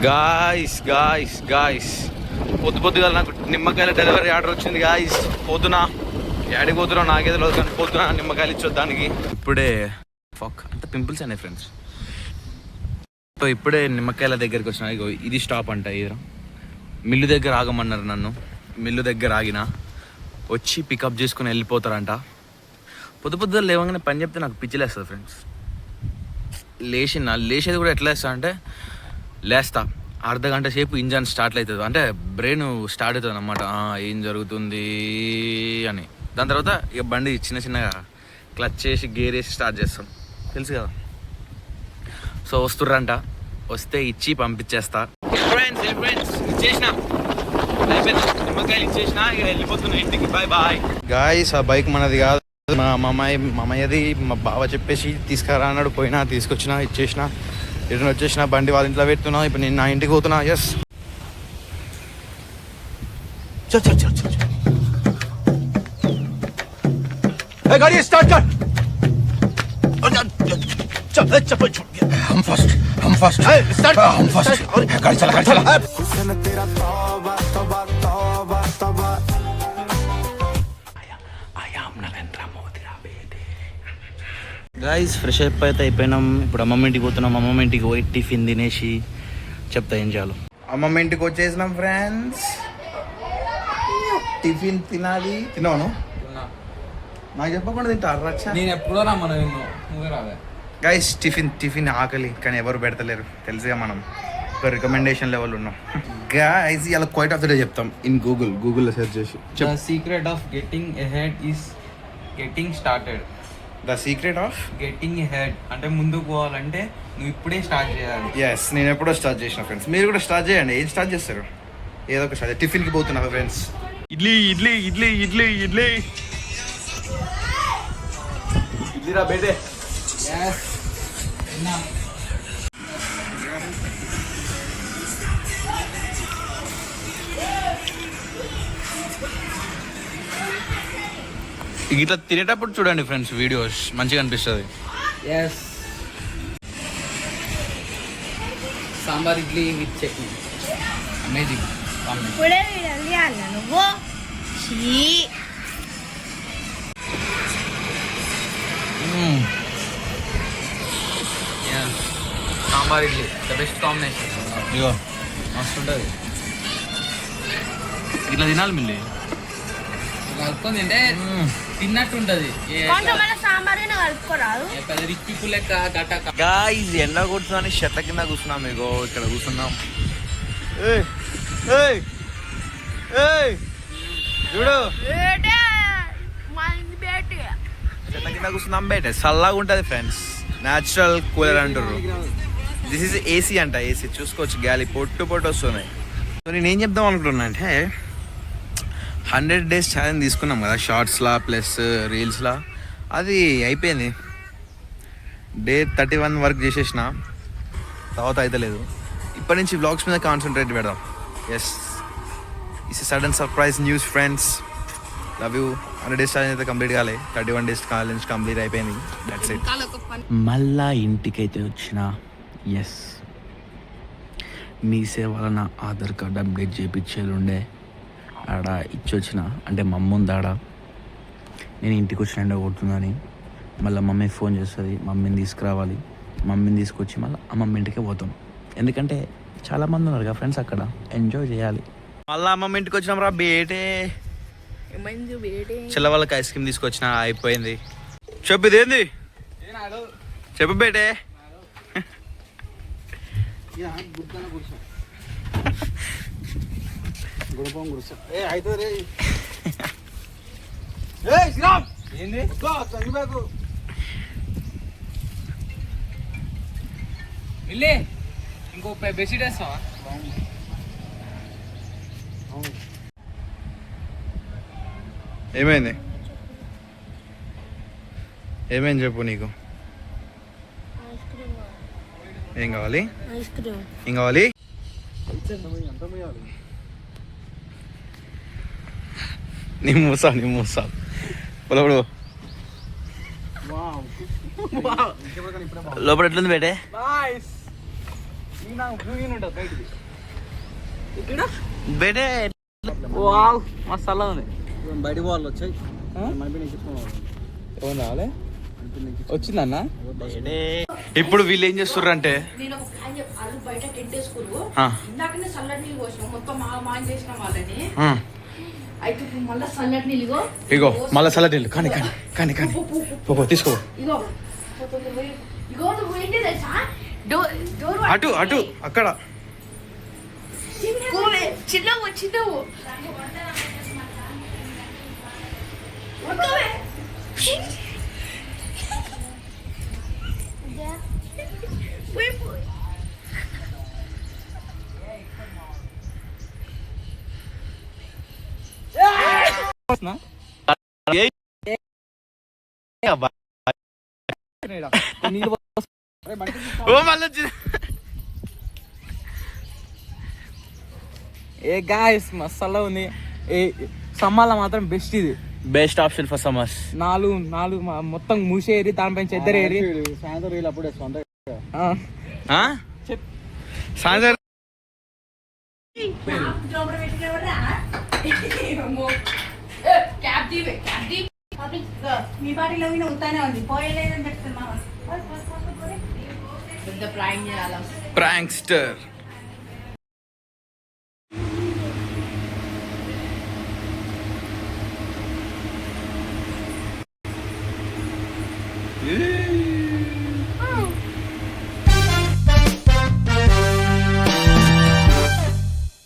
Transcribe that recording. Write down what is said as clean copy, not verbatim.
Guys పొద్దుగా నాకు నిమ్మకాయల డెలివరీ ఆర్డర్ వచ్చింది గాయస్. పోతున్నా యాడికి పోతున్నా నాకేదో లేదు కానీ పోతున్నా నిమ్మకాయలు ఇచ్చొద్దానికి. ఇప్పుడే అంత పింపుల్స్ అనే ఫ్రెండ్స్. సో ఇప్పుడే నిమ్మకాయల దగ్గరికి వచ్చిన. ఇగో ఇది స్టాప్ అంట. ఇది మిల్లు దగ్గర ఆగమన్నారు నన్ను. మిల్లు దగ్గర ఆగిన వచ్చి పికప్ చేసుకుని వెళ్ళిపోతారంట. పొద్దుగా లేవగానే పని చెప్తే నాకు పిచ్చిలేస్తుంది ఫ్రెండ్స్. లేచేది కూడా ఎట్లా వేస్తా అంటే లేస్తా అర్ధగంట సేపు ఇంజన్ స్టార్ట్ అవుతుంది, అంటే బ్రెయిన్ స్టార్ట్ అవుతుంది అన్నమాట. ఏం జరుగుతుంది అని. దాని తర్వాత ఇక బండి చిన్నగా క్లచ్ చేసి గేర్ వేసి స్టార్ట్ చేస్తాం, తెలుసు కదా. సో వస్తుర్రంట, వస్తే ఇచ్చి పంపించేస్తా. ఫ్రెండ్స్ ఇచ్చేసిన నిమ్మకాయలు ఇచ్చేసిన, ఇక వెళ్ళిపోతున్నా ఇంటికి. Bye guys. ఆ బైక్ మనది కాదు, మా మామయ్యది. మా బావ చెప్పేసి తీసుకురా అన్నాడు. పోయినా తీసుకొచ్చిన, ఇచ్చేసిన, రిటర్న్ వచ్చేసిన. బండి వాళ్ళ ఇంట్లో పెడుతున్నా. ఇప్పుడు నేను నా ఇంటికి పోతున్నా. ఎస్ गाड़ी स्टार्ट कर. हम फर्स्ट स्टार्ट. हम फर्स्ट. गाड़ी चला. గాయ్స్ ఫ్రెష్ అప్ అయితే అయిపోయినాం. ఇప్పుడు అమ్మమ్మ ఇంటికి పోతున్నాం. అమ్మమ్మ ఇంటికి పోయి టిఫిన్ తినేసి చెప్తా ఏం చేయాలో. అమ్మమ్మ ఇంటికి వచ్చేసినాం ఫ్రెండ్స్. టిఫిన్ తినాలి. తిన్నాను నాకు చెప్పకుండా తింటారు రక్ష. నేను ఎప్పుడో రమ్మను, నువ్వే రాలే. గైస్ టిఫిన్ ఆకలి కానీ ఎవరు పెడతలేరు, తెలుసుగా. మనం ఒక రికమెండేషన్ లెవెల్ ఉన్నాం. గైస్ ఇలా క్వైట్ ఆఫ్ ద డే చెప్తాం ఇన్ గూగుల్లో సెర్చ్ చేసి. The secret of getting ahead is getting started. The secret of getting ahead అంటే ముందుకు పోవాలంటే నువ్వు ఇప్పుడే స్టార్ట్ చేయాలి. ఎస్, నేను ఎప్పుడో స్టార్ట్ చేసిన ఫ్రెండ్స్. మీరు కూడా స్టార్ట్ చేయండి. ఏం స్టార్ట్ చేస్తారు? ఏదో ఒక స్టార్ట్. టిఫిన్కి పోతున్నా ఫ్రెండ్స్. ఇడ్లీ రా బేటే. ఇట్లా తినేటప్పుడు చూడండి ఫ్రెండ్స్ వీడియోస్, మంచిగా అనిపిస్తుంది. Sambar idli with chutney, amazing. Sambar idli the best combination. ఇగో మస్తు ఉంటుంది. ఇట్లా తినాలి మిల్లి కలుపుకొని తింటే తిన్నట్టు ఉంటుంది. గాయ్స్ ఎండ కూర్చున్నాను, చెట్ల కింద కూర్చున్నాం. ఇగో ఇక్కడ కూర్చున్నాం. చూడు చెట్ల కింద కూర్చున్నాం. బయట చల్లగా ఉంటుంది ఫ్రెండ్స్. న్యాచురల్ కూలర్ అంటారు. దిస్ ఈజ్ ఏసీ అంట. ఏసీ చూసుకోవచ్చు, గాలి పొట్టు వస్తున్నాయి. సో నేను ఏం చెప్దాం అనుకుంటున్నా అంటే 100 days ఛాలెంజ్ తీసుకున్నాం కదా షార్ట్స్లా ప్లస్ రీల్స్లా. అది అయిపోయింది. డే 31 వర్క్ చేసేసిన తర్వాత అయితే లేదు. ఇప్పటి నుంచి వ్లాగ్స్ మీద కాన్సన్ట్రేట్ పెడదాం. Yes, it's sudden surprise news friends. Love you. 100 days challenge అయితే కంప్లీట్ కాలే. 31 days ఛాలెంజ్ కంప్లీట్ అయిపోయింది. That's it. మళ్ళా ఇంటికైతే వచ్చిన. ఎస్, మీ సేవల ఆధార్ కార్డ్ అప్డేట్ చేయించేది ఉండే. ఆడ ఇచ్చొచ్చిన, అంటే మా అమ్మ ఉంది ఆడ. నేను ఇంటికి వచ్చిన ఎండ కొడుతుందని మళ్ళీ మమ్మీకి ఫోన్ చేస్తుంది. మమ్మీని తీసుకురావాలి. మమ్మీని తీసుకొచ్చి మళ్ళీ అమ్మమ్మ ఇంటికి పోతాం. ఎందుకంటే చాలామంది ఉన్నారు కదా ఫ్రెండ్స్, అక్కడ ఎంజాయ్ చేయాలి. మళ్ళీ అమ్మమ్మ ఇంటికి వచ్చినాం రా బేటే. చెల్ల వాళ్ళకి ఐస్ క్రీమ్ తీసుకొచ్చిన, అయిపోయింది. చెప్పు ఇదేంది చెప్పు బేటే. ఇంకో బెడ్షీట్ వేస్తావా? ఏమైంది చెప్పు. నీకు ఏం కావాలి? ఏం కావాలి? నీ మూసా లోపల లోపల ఎట్లుంది బేటే? బయటే వావ్ మస్తు అలా ఉంది. బయట వాళ్ళు వచ్చాయి వచ్చిందన్న ఇప్పుడు వీళ్ళు ఏం చేస్తుర్రు అంటే నేను ఒక ప్లాన్ చెప్పాలి. బయట టెంట్ వేసుకోరు. ఆ. ఇందాకనే చల్లటి నీళ్ళు పోసినాం మొత్తం మాయం చేసిన వాళ్ళని. అయితే ఇప్పుడు మళ్ళీ చల్లటి నీళ్ళు ఇగో మళ్ళా సలా నీళ్ళు కానీ కానీ కానీ కానీ పో తీసుకో ఇగో ఇగో నువ్వు ఏంటి తెలుసా డోర్ అటు అటు అక్కడ చిన్నవు చిన్నవు ఓ మళ్ళీ వచ్చింది. ఏ గాయస్ మస్తు అలా ఉంది. ఏ సమ్మర్లో మాత్రం బెస్ట్ ఇది. Best option for summers. నాలుగు మొత్తం మూసేరి దానిపైన చెద్దరు ఏరి సాయంత్రం వీళ్ళు అప్పుడే సొంత సాయంత్రం మీ బాడీలో ఉంటానే ఉంది పోయలేదని చెప్తున్నా. పెద్ద ప్రాంక్ చేయాలి. ప్రాంక్స్టర్